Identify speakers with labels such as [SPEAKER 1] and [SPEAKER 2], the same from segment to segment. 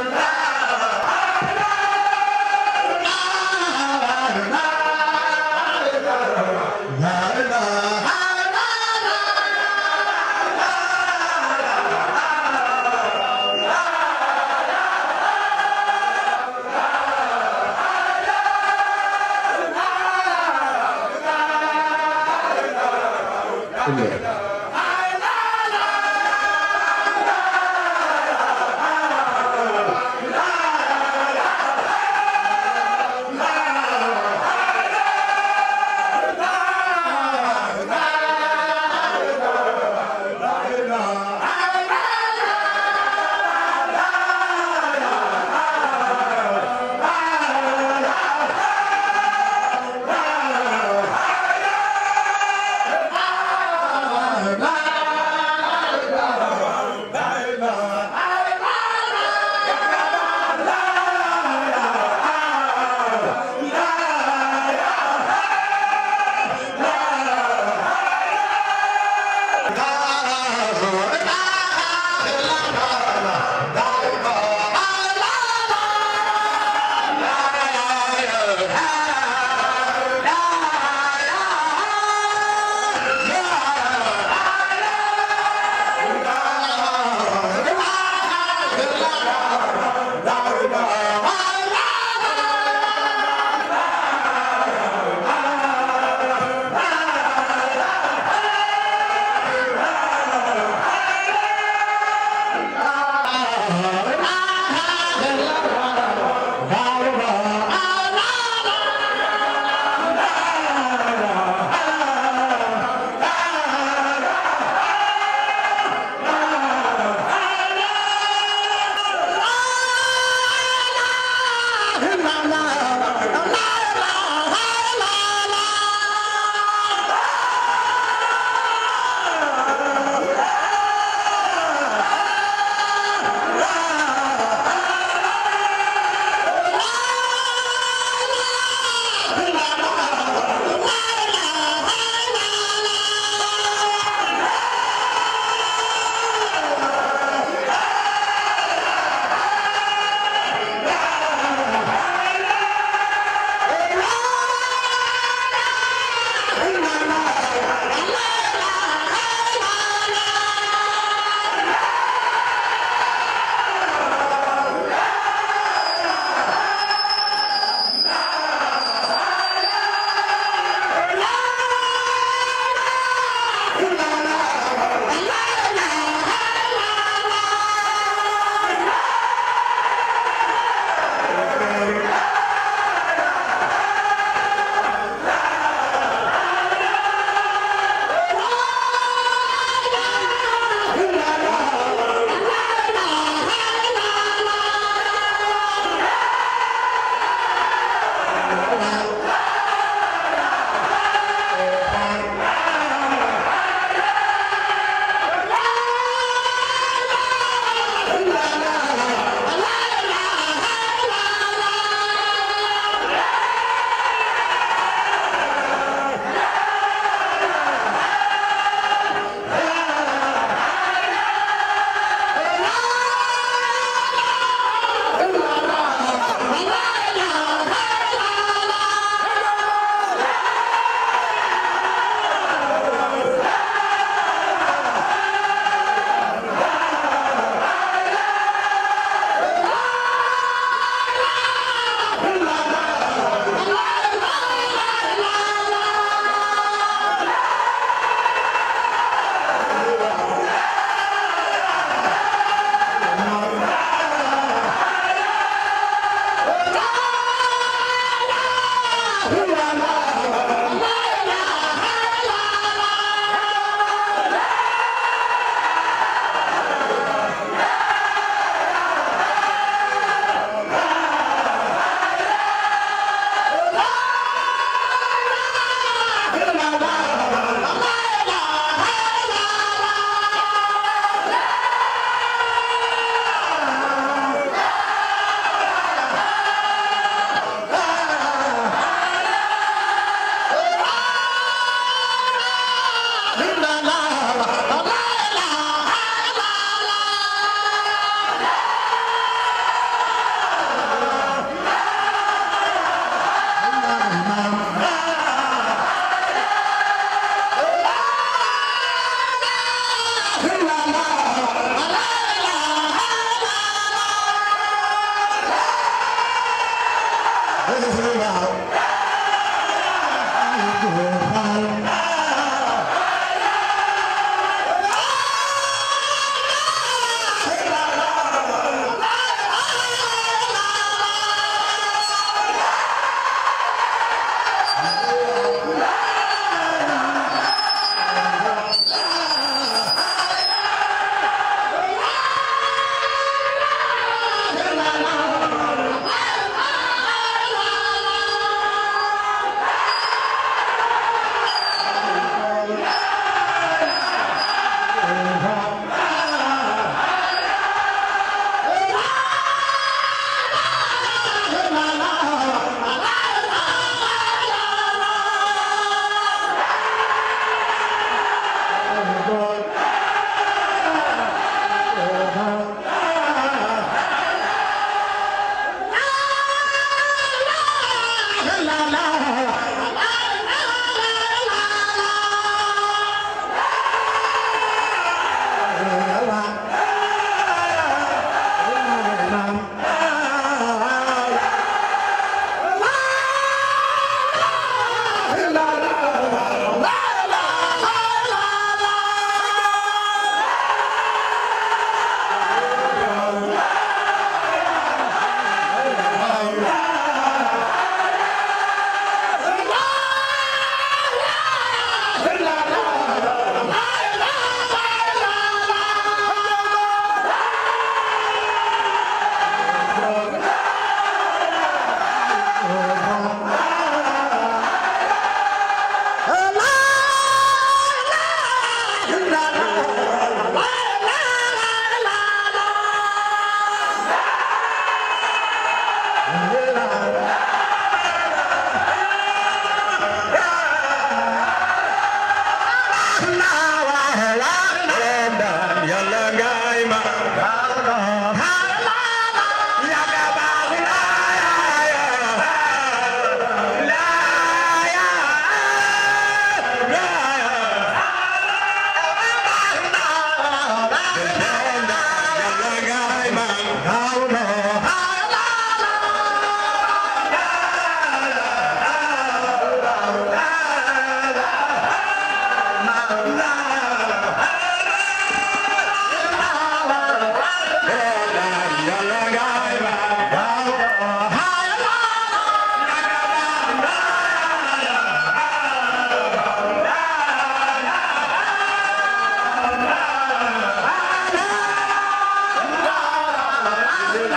[SPEAKER 1] La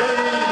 [SPEAKER 1] Yeah.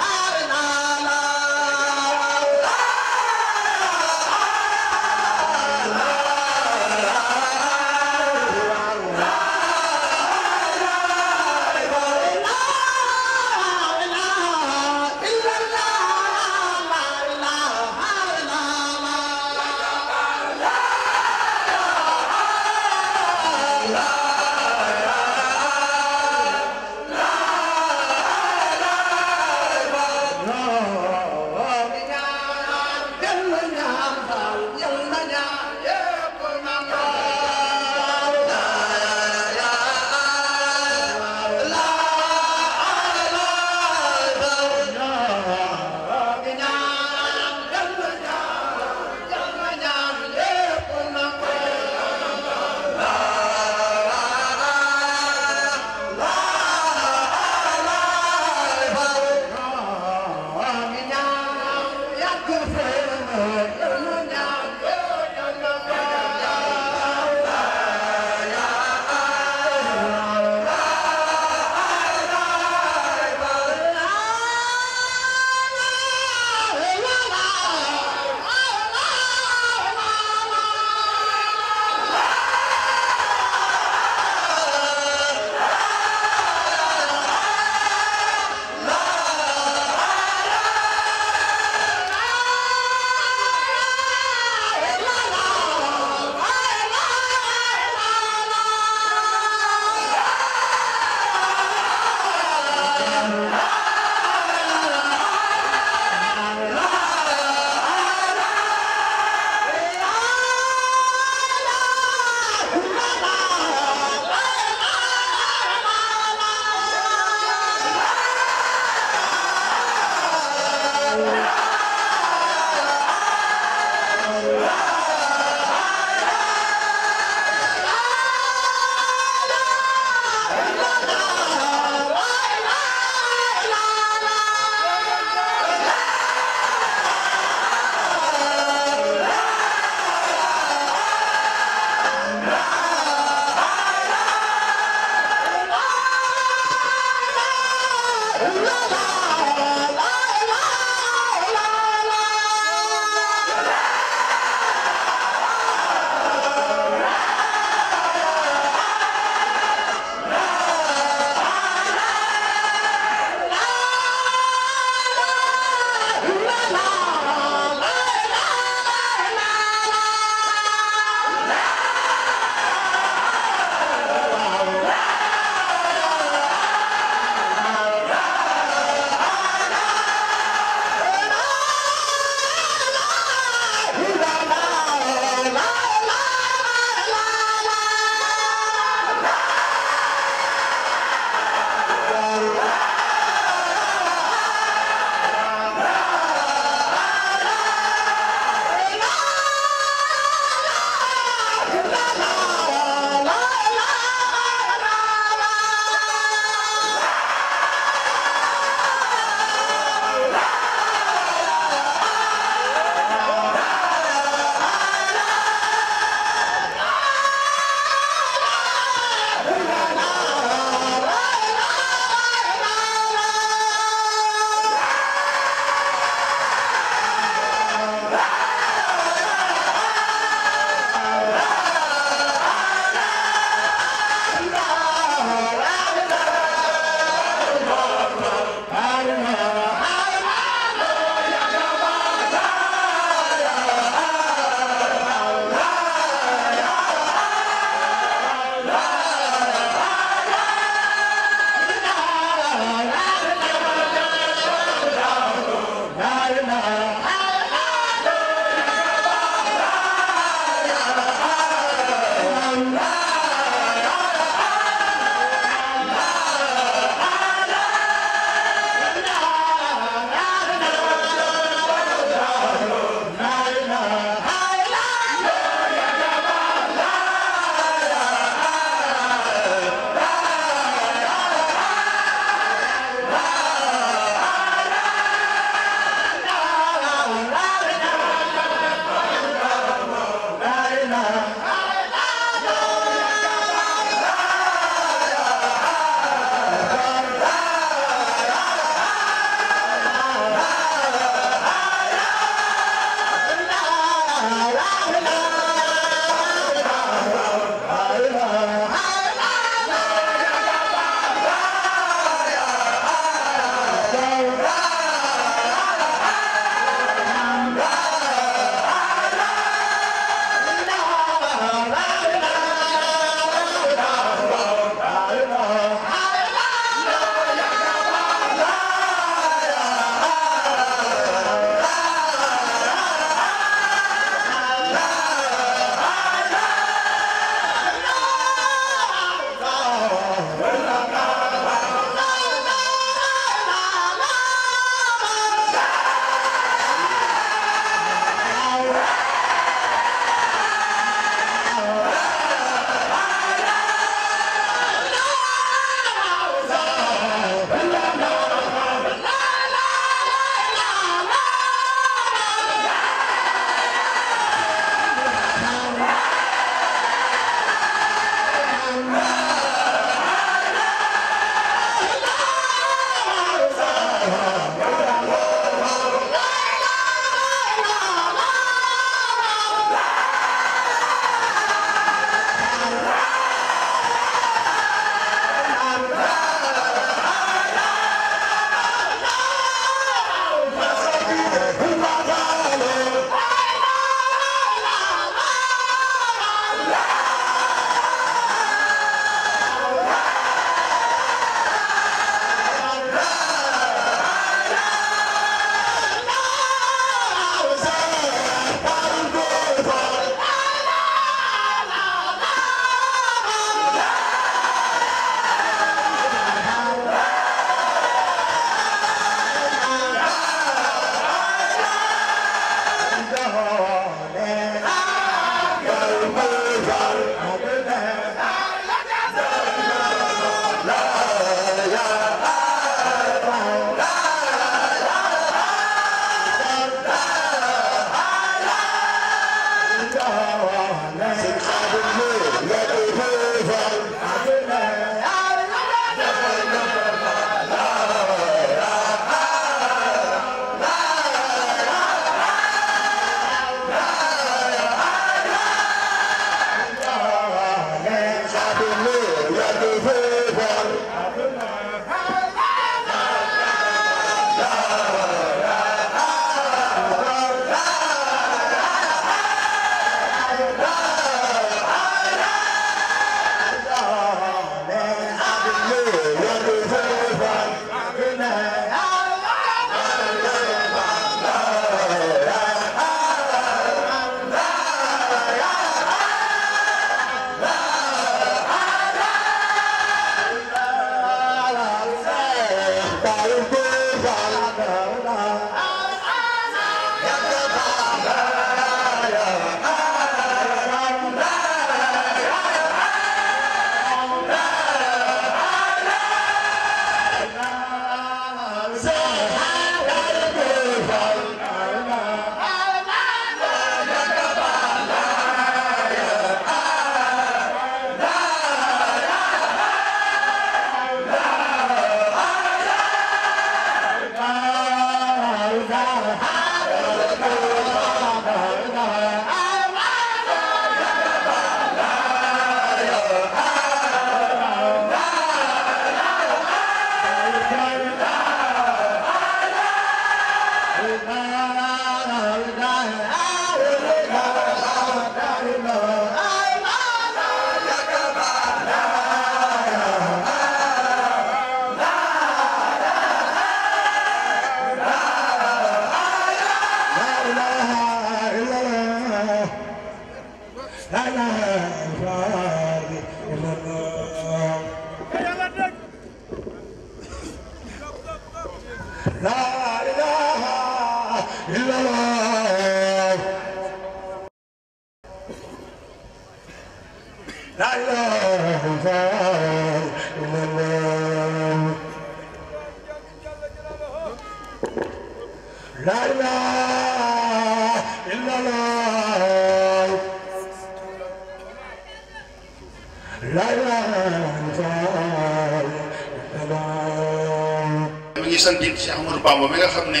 [SPEAKER 1] mi ngi sant it Cheikh Ahmadou Bamba mi nga xam ne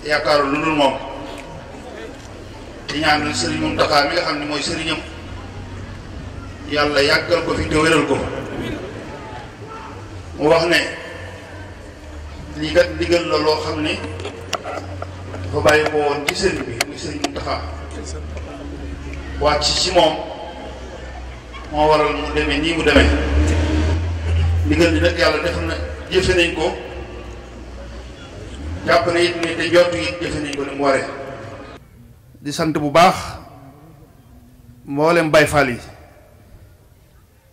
[SPEAKER 1] yaakaaru lu dul moom di ñaanal Serigne Mountakha mi nga xam ne mooy sëriñam yàlla yàggal ko fi te wéral ko mu wax ne lii kat ndigal la loo xam ne dafa bàyyi ko woon ci sëriñ bi muy Serigne Mountakha wàcc ci moom moo waral mu demee nii mu demee ndigal li nag yàlla def na jëfe nañ ko jàpp na it ne te jot it jëfe nañ ko ni mu waree. di sant bu baax mboolem Baye Fall yi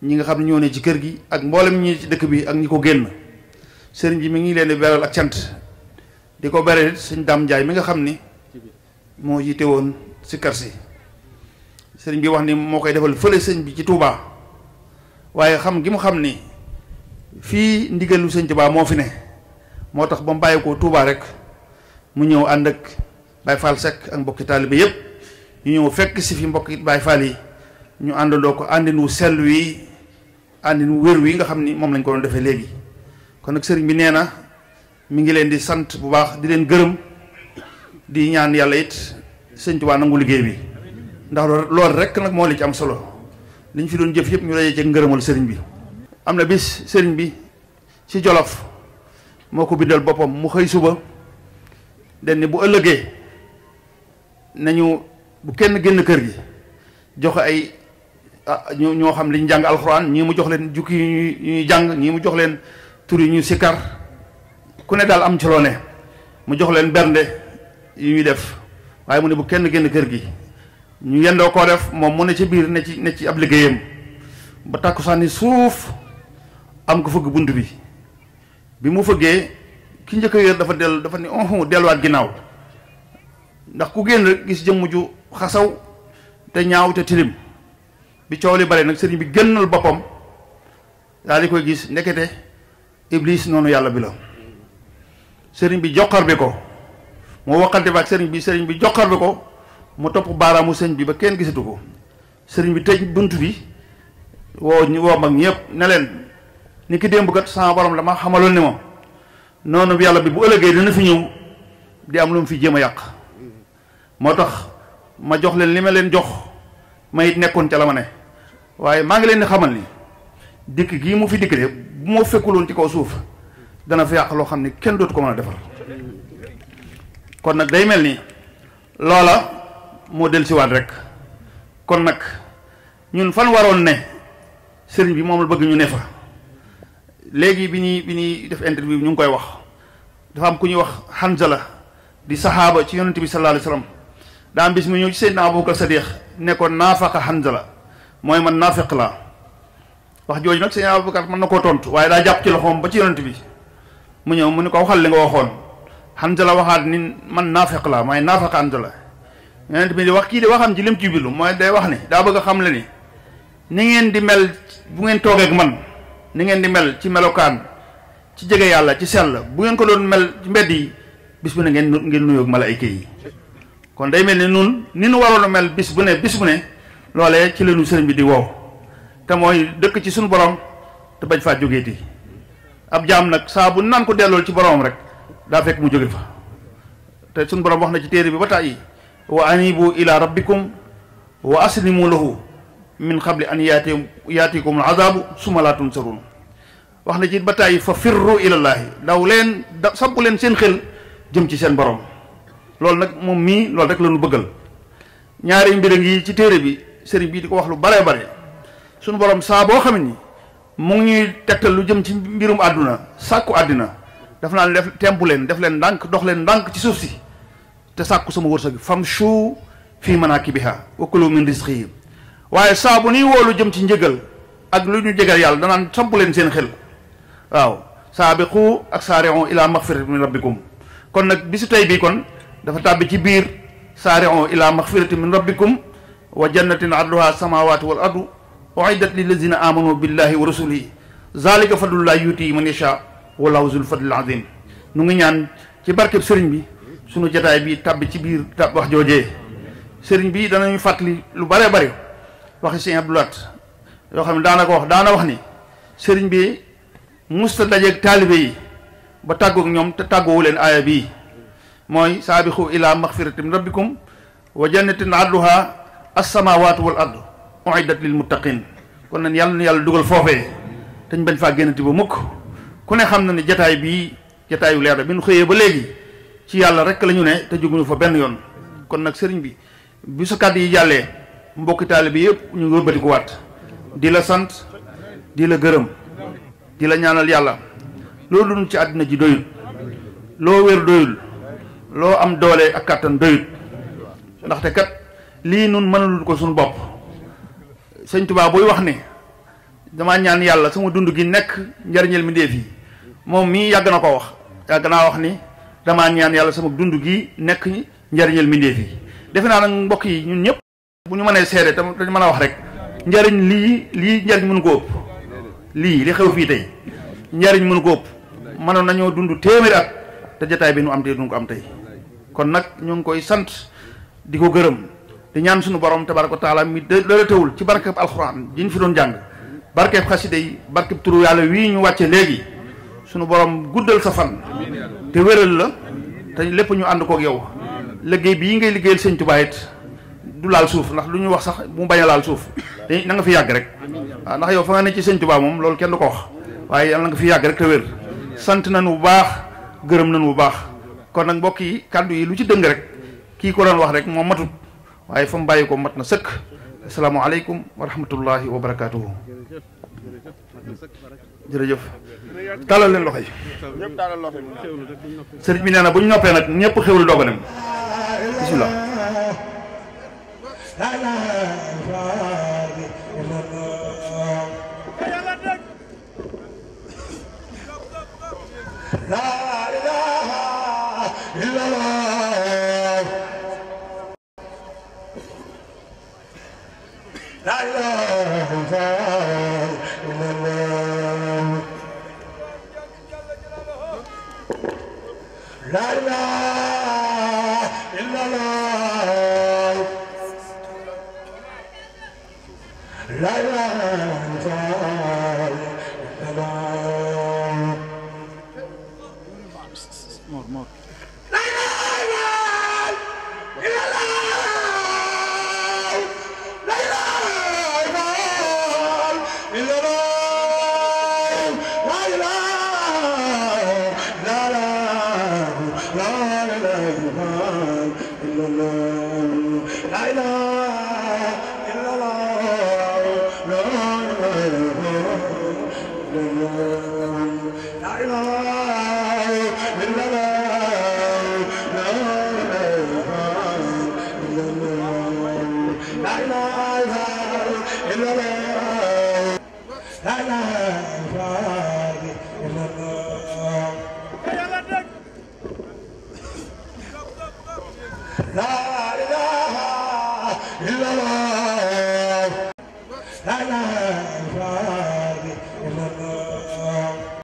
[SPEAKER 1] ñi nga xam ne ñoo ne ci kër gi ak mboolem ñi ci dëkk bi ak ñi ko génn sëriñ bi mi ngi leen di beral ak cant di ko beral sëñ Dame Ndiaye mi nga xam ni moo jiite woon si kër si sëriñ bi wax ni moo koy defal fële sëñ bi ci Touba waaye xam gi mu xam ni fii ndigalu sëñ Touba moo fi ne moo tax ba mu bàyyi ko Touba rek mu ñëw ànd ak Baye Fall Seck ak mbokki taalibe yépp ñu ñëw fekk si fi mbokki Baye Fall yi ñu àndandoo ko àndin wu sell wi àndin wu wér wi nga xam ni moom lañ ko doon defee léegi kon nag sëriñ bi nee na mi ngi leen di sant bu baax di leen gërëm di ñaan yàlla it sëñ Touba nangu liggéey bi ndax loolu rek nag moo li ci am solo liñ fi doon jëf yëpp ñu dajee ci ngërëmal sëriñ bi. am na bis sëriñ bi ci Jolof moo ko bindal boppam mu xëy suba den ni bu ëllëgee nañu bu kenn génn kër gi joxe ay ñoo xam liñ jàng alxuraan ñii mu jox leen jukki yu ñuy jàng ñii mu jox leen tur yi ñuy sikkar ku ne daal am ci loo ne mu jox leen bernde yu ñuy def waaye mu ne bu kenn génn kër gi ñu yendoo koo def moom mu ne ci biir ne ci ab liggéeyam ba tàkkusaan ni suuf am ko fëgg bunt bi mu fëggee ki njëkk a yër dafa ni delluwaat ginnaaw ndax ku génn rek gis jëmm ju xasaw te ñaaw te tilim bi coow li bare nag sëriñ bi génnal boppam daal di koy gis ndekete iblis noonu yàlla bi la sëriñ bi joxar bi ko mu waxante ba ak sëriñ bi joxar bi ko mu topp baaraamu sëñ bi ba kenn gisatu ko sëriñ bi tëj bunt bi woo mag ñëpp ne leen ni ki démb kat sama borom la ma xamaloon ni moom noonu yàlla bi bu ëllëgee dina fi ñëw di am lu mu fi jéem a yàq moo tax ma jox leen li ma leen jox ma it nekkoon ca la ma ne waaye maa ngi leen di xamal ni dikk gii mu fi dikk de bu ma fekkuloon ci kaw suuf dana fi yàq loo xam ne kenn dootu ko mën a defar kon nag day mel ni loola moo dellusiwaat rek kon nag ñun fan waroon ne sëriñ bi moom la bëgg ñu ne fa léegi bi ñuy def interview ñu ngi koy wax dafa am ku ñuy wax Hanzala di saxaaba ci yonent bi sallallahu alayhi wasallam daa am bis mu ñëw ci Seydina Abubakar Sadiq nekkoon naafaqa Hanzala mooy man naafiq la wax jooju nag Seydina Abubakar mën na koo tontu waaye daa jàpp ci loxoom ba ci yonent bi mu ñëw mu ne ko waxal li nga waxoon Hanzala waxaat ni man naafiq la mooy naafaqa Hanzala yonent bi di wax kii di waxam ci lim ci bilu mooy day wax ni daa bëgg a xam le ni ngeen di mel bu ngeen toogee ak man ni ngeen di mel ci melokaan ci jege yàlla ci sell bu ngeen ko doon mel ci mbedd yi bis bu ne ngeen nuyoog malaayika yi kon day mel ni nun ni nu waroon a mel bis bu ne loolee ci leenu sëriñ bi di wow te mooy dëkk ci suñu borom te bañ faa jógeeti ab jaam nag saa bu naan ko dellool ci boromam rek daa fekk mu jóge fa te suñu borom wax na ci téere bi ba tàyyi wa anibu ila rabbikum wa aslimu lahu min qabli an yaatikum al azabu summa la tunsarun wax na ci ba tàyyi fa firru ilallaahi daw leen samp leen seen xel jëm ci seen borom loolu nag moom mii loolu rek la ñu bëggal ñaari mbir ngi ci téere bi sëriñ bii di ko wax lu bare bare suñu borom saa boo xam ni mu ngi ñuy tegtal lu jëm ci mbirum àdduna sàkku àddina daf naa def tempu leen def leen ndànk dox leen ndànk ci suuf si te sàkku sama wërsëg famshu fii manaakibihaa wa kulu min rizqihi waaye saa bu nuy woolu jëm ci njëgal ak lu ñu jégal yàlla danaan samp leen seen xel waaw saabiqu ak saari'u ila maxfiratin min rabbikum kon nag bisu tey bii kon dafa tàbbi ci biir saari'u ila maxfiratin min rabbikum wa jannatin arduha samawatu wal ardu uiddat lillazina amanu billahi wa rasulihi zalika fadlullahi yuti man yasha wallahu zul fadlil azim nu ngi ñaan ci barkeb sëriñ bi sunu jataay bi tàbbi ci biir tab wax joojee sëriñ bi danañu fàttali lu bare bare waxi sëñ Abdou Lahat yoo xam ne daana wax ni sëriñ bi musta dajeeg taalibe yi ba tàggoog ñoom te tàggoowu leen aaya bii mooy saabixu ila maxfiratin min rabbikum wa jannatin arduha as-samawatu wal ardu uiddat lil muttaqin kon nag yàlla na yàlla dugal foofee te ñu bañ faa génnati ba mukk ku ne xam na ne jataay bii jataayu leer la bi ñu xëyee ba léegi ci yàlla rek la ñu ne te jóguñu fa benn yoon kon nag sëriñ bi sa kàddu yi jàllee mbokki taalibe bi yëpp ñu ngi wëlbati ko waat di la sant di la gërëm di la ñaanal yàlla loolu dund ci àddina ji doyul loo wér doyul loo am doole ak kàttan doyul ndaxte kat lii nun mënalul ko suñu bopp sëñ Tuubaa buy wax ne damaa ñaan yàlla sama dund gi nekk njariñel mbindéef yi moom mii yàgg na ko wax yàgg naa wax ni damaa ñaan yàlla sama dund gi nekk njariñel mbindéef yi defe naa nag mbokk yi ñun ñëpp bu ñu mënee seede te dañu mën a wax rek njariñ lii njariñ mënu ko ëpp lii li xew fii tey njariñ mënu ko ëpp mënoon nañoo dund téeméeri at te jataay bi nu am tey duñ ko am tey kon nag ñu ngi koy sant di ko gërëm di ñaan suñu borom tabaraka wa taala mi dara tawul ci barkeb alxuraan ji ñu fi doon jàng barkeb xasida yi barkeb turu yàlla wii ñu wàcce léegi suñu borom guddal sa fan te wéral la te lépp ñu ànd kook yow liggéey bii ngay liggéeyal sëñ Tuubaa it du laal suuf ndax lu ñu wax sax mu bañ a laal suuf te na nga fi yàgg rek waaw ndax yow fa nga ne ci sëñ Tuubaa moom loolu kenn du ko wax waaye yàlla nga fi yàgg rek te wér sant nañu bu baax gërëm nañu bu baax kon nag mbokk yi kàddu yi lu ci dëng rek kii ko doon wax rek moom matut waaye fa mu bàyyi ko mat na sëkk asalaamaaleykum wa rahmatullahi wa barakaatuhu jërëjëf tàllal leen loxo yi sëriñ bi nee na bu ñu noppee nag ñëpp xewlu doog a dem bisimilah
[SPEAKER 2] La